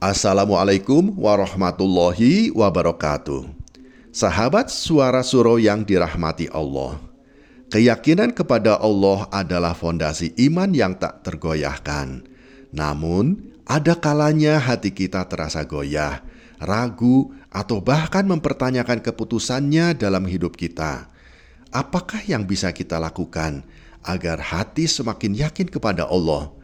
Assalamualaikum warahmatullahi wabarakatuh. Sahabat Suara Surau yang dirahmati Allah, keyakinan kepada Allah adalah fondasi iman yang tak tergoyahkan. Namun, ada kalanya hati kita terasa goyah, ragu, atau bahkan mempertanyakan keputusannya dalam hidup kita. Apakah yang bisa kita lakukan agar hati semakin yakin kepada Allah?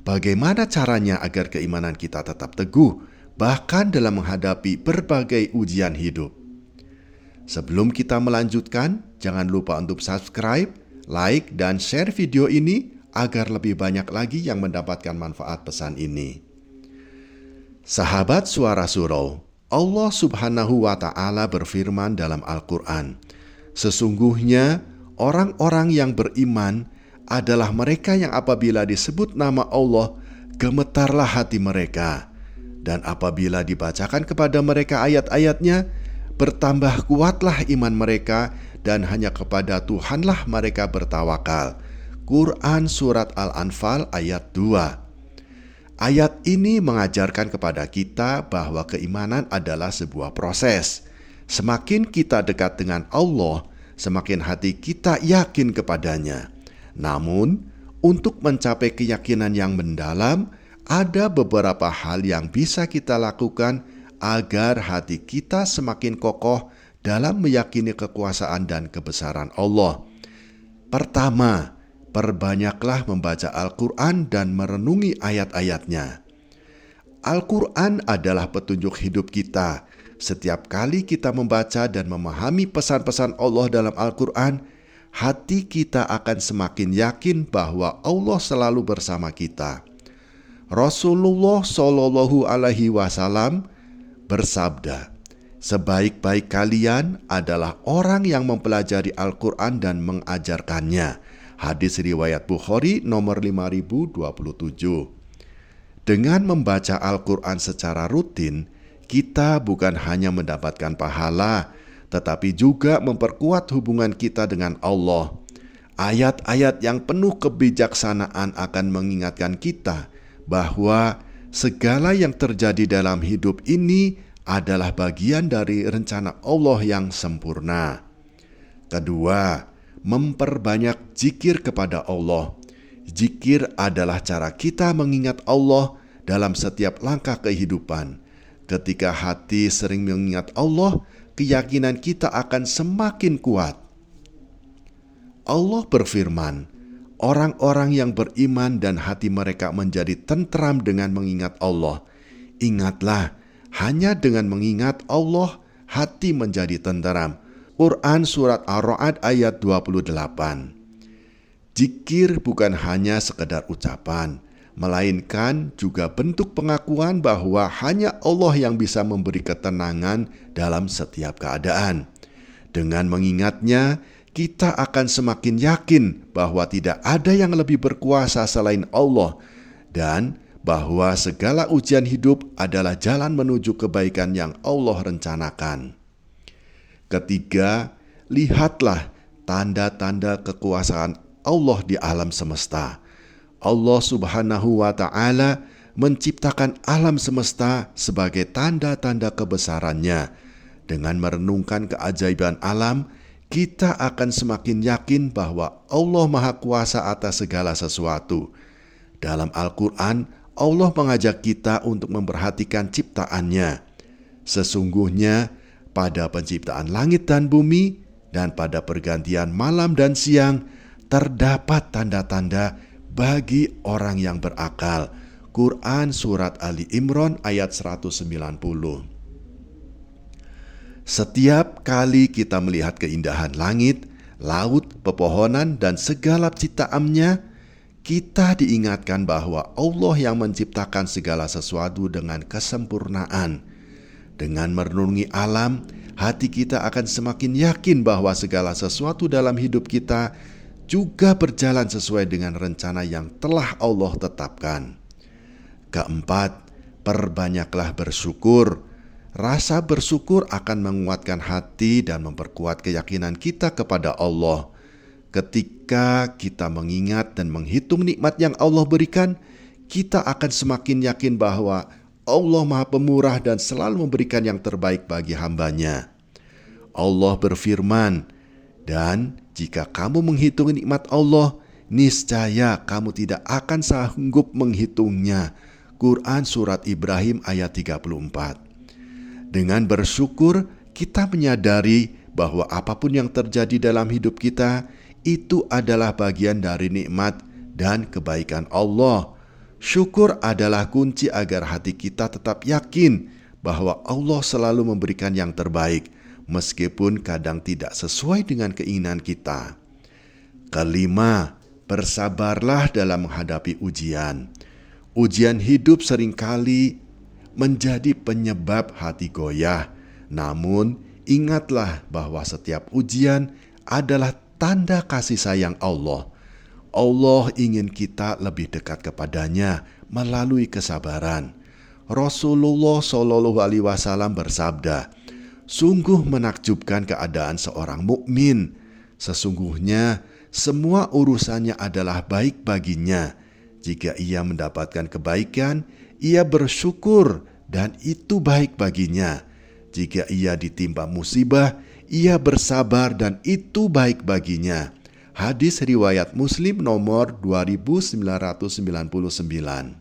Bagaimana caranya agar keimanan kita tetap teguh, bahkan dalam menghadapi berbagai ujian hidup? Sebelum kita melanjutkan, jangan lupa untuk subscribe, like, dan share video ini agar lebih banyak lagi yang mendapatkan manfaat pesan ini. Sahabat Suara Surau, Allah Subhanahu wa Ta'ala berfirman dalam Al-Quran, "Sesungguhnya orang-orang yang beriman adalah mereka yang apabila disebut nama Allah, gemetarlah hati mereka. Dan apabila dibacakan kepada mereka ayat-ayatnya, bertambah kuatlah iman mereka, dan hanya kepada Tuhanlah mereka bertawakal." Quran Surat Al-Anfal ayat 2. Ayat ini mengajarkan kepada kita bahwa keimanan adalah sebuah proses. Semakin kita dekat dengan Allah, semakin hati kita yakin kepadanya. Namun, untuk mencapai keyakinan yang mendalam, ada beberapa hal yang bisa kita lakukan agar hati kita semakin kokoh dalam meyakini kekuasaan dan kebesaran Allah. Pertama, perbanyaklah membaca Al-Quran dan merenungi ayat-ayatnya. Al-Quran adalah petunjuk hidup kita. Setiap kali kita membaca dan memahami pesan-pesan Allah dalam Al-Quran, hati kita akan semakin yakin bahwa Allah selalu bersama kita. Rasulullah Shallallahu Alaihi Wasallam bersabda, "Sebaik-baik kalian adalah orang yang mempelajari Al-Quran dan mengajarkannya." Hadis riwayat Bukhari nomor 5027. Dengan membaca Al-Quran secara rutin, kita bukan hanya mendapatkan pahala, tetapi juga memperkuat hubungan kita dengan Allah. Ayat-ayat yang penuh kebijaksanaan akan mengingatkan kita bahwa segala yang terjadi dalam hidup ini adalah bagian dari rencana Allah yang sempurna. Kedua, memperbanyak zikir kepada Allah. Zikir adalah cara kita mengingat Allah dalam setiap langkah kehidupan. Ketika hati sering mengingat Allah, keyakinan kita akan semakin kuat. Allah berfirman, "Orang-orang yang beriman dan hati mereka menjadi tentram dengan mengingat Allah. Ingatlah, hanya dengan mengingat Allah, hati menjadi tentram." Quran Surat Ar-Ra'd ayat 28. Zikir bukan hanya sekedar ucapan, melainkan juga bentuk pengakuan bahwa hanya Allah yang bisa memberi ketenangan dalam setiap keadaan. Dengan mengingatnya, kita akan semakin yakin bahwa tidak ada yang lebih berkuasa selain Allah, dan bahwa segala ujian hidup adalah jalan menuju kebaikan yang Allah rencanakan. Ketiga, lihatlah tanda-tanda kekuasaan Allah di alam semesta. Allah Subhanahu wa Ta'ala menciptakan alam semesta sebagai tanda-tanda kebesarannya. Dengan merenungkan keajaiban alam, kita akan semakin yakin bahwa Allah Maha Kuasa atas segala sesuatu. Dalam Al-Quran, Allah mengajak kita untuk memperhatikan ciptaannya. Sesungguhnya, pada penciptaan langit dan bumi, dan pada pergantian malam dan siang, terdapat tanda-tanda bagi orang yang berakal. Quran Surat Ali Imran ayat 190. Setiap kali kita melihat keindahan langit, laut, pepohonan, dan segala ciptaannya, kita diingatkan bahwa Allah yang menciptakan segala sesuatu dengan kesempurnaan. Dengan merenungi alam, hati kita akan semakin yakin bahwa segala sesuatu dalam hidup kita juga berjalan sesuai dengan rencana yang telah Allah tetapkan. Keempat, perbanyaklah bersyukur. Rasa bersyukur akan menguatkan hati dan memperkuat keyakinan kita kepada Allah. Ketika kita mengingat dan menghitung nikmat yang Allah berikan, kita akan semakin yakin bahwa Allah Maha Pemurah dan selalu memberikan yang terbaik bagi hambanya. Allah berfirman, "Dan jika kamu menghitung nikmat Allah, niscaya kamu tidak akan sanggup menghitungnya." Quran Surat Ibrahim ayat 34. Dengan bersyukur, kita menyadari bahwa apapun yang terjadi dalam hidup kita, itu adalah bagian dari nikmat dan kebaikan Allah. Syukur adalah kunci agar hati kita tetap yakin bahwa Allah selalu memberikan yang terbaik, meskipun kadang tidak sesuai dengan keinginan kita. Kelima, bersabarlah dalam menghadapi ujian. Ujian hidup seringkali menjadi penyebab hati goyah. Namun, ingatlah bahwa setiap ujian adalah tanda kasih sayang Allah. Allah ingin kita lebih dekat kepadanya melalui kesabaran. Rasulullah Shallallahu Alaihi Wasallam bersabda, "Sungguh menakjubkan keadaan seorang mukmin. Sesungguhnya semua urusannya adalah baik baginya. Jika ia mendapatkan kebaikan, ia bersyukur dan itu baik baginya. Jika ia ditimpa musibah, ia bersabar dan itu baik baginya." Hadis riwayat Muslim nomor 2999.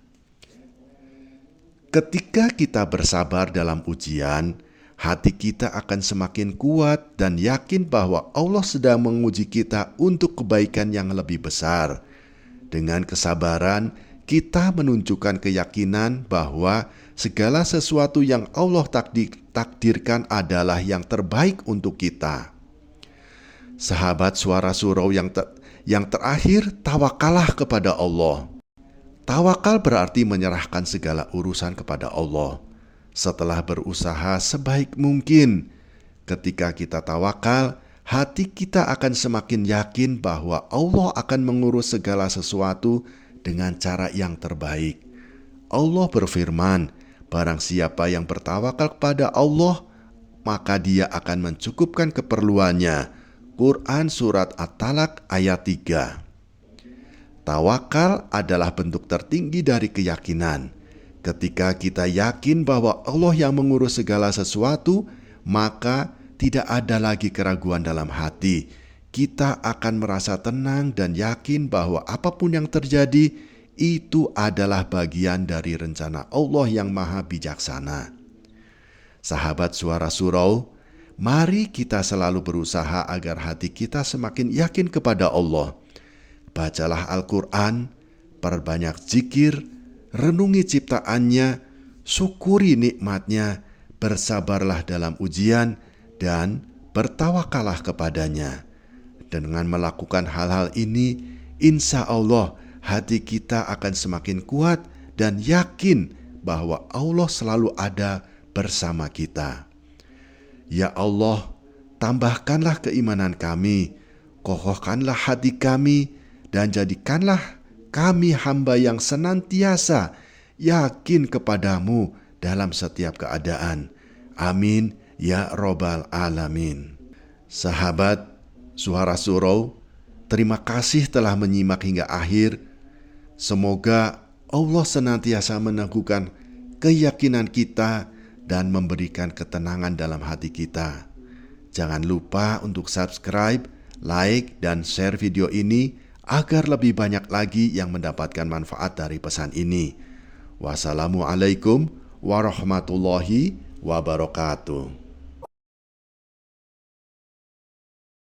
Ketika kita bersabar dalam ujian, hati kita akan semakin kuat dan yakin bahwa Allah sedang menguji kita untuk kebaikan yang lebih besar. Dengan kesabaran, kita menunjukkan keyakinan bahwa segala sesuatu yang Allah takdirkan adalah yang terbaik untuk kita. Sahabat Suara Surau yang terakhir, tawakallah kepada Allah. Tawakal berarti menyerahkan segala urusan kepada Allah. Setelah berusaha sebaik mungkin, ketika kita tawakal, hati kita akan semakin yakin bahwa Allah akan mengurus segala sesuatu dengan cara yang terbaik. Allah berfirman, "Barang siapa yang bertawakal kepada Allah, maka Dia akan mencukupkan keperluannya." Quran Surat At-Talaq ayat 3. Tawakal adalah bentuk tertinggi dari keyakinan. Ketika kita yakin bahwa Allah yang mengurus segala sesuatu, maka tidak ada lagi keraguan dalam hati. Kita akan merasa tenang dan yakin bahwa apapun yang terjadi, itu adalah bagian dari rencana Allah yang maha bijaksana. Sahabat Suara Surau, mari kita selalu berusaha agar hati kita semakin yakin kepada Allah. Bacalah Al-Quran, perbanyak zikir, renungi ciptaannya, syukuri nikmatnya, bersabarlah dalam ujian, dan bertawakallah kepadanya. Dengan melakukan hal-hal ini, insya Allah hati kita akan semakin kuat dan yakin bahwa Allah selalu ada bersama kita. Ya Allah, tambahkanlah keimanan kami, kokohkanlah hati kami, dan jadikanlah kami hamba yang senantiasa yakin kepadamu dalam setiap keadaan. Amin, ya Robbal Alamin. Sahabat Suara Surau, terima kasih telah menyimak hingga akhir. Semoga Allah senantiasa meneguhkan keyakinan kita dan memberikan ketenangan dalam hati kita. Jangan lupa untuk subscribe, like, dan share video ini agar lebih banyak lagi yang mendapatkan manfaat dari pesan ini. Wassalamualaikum warahmatullahi wabarakatuh.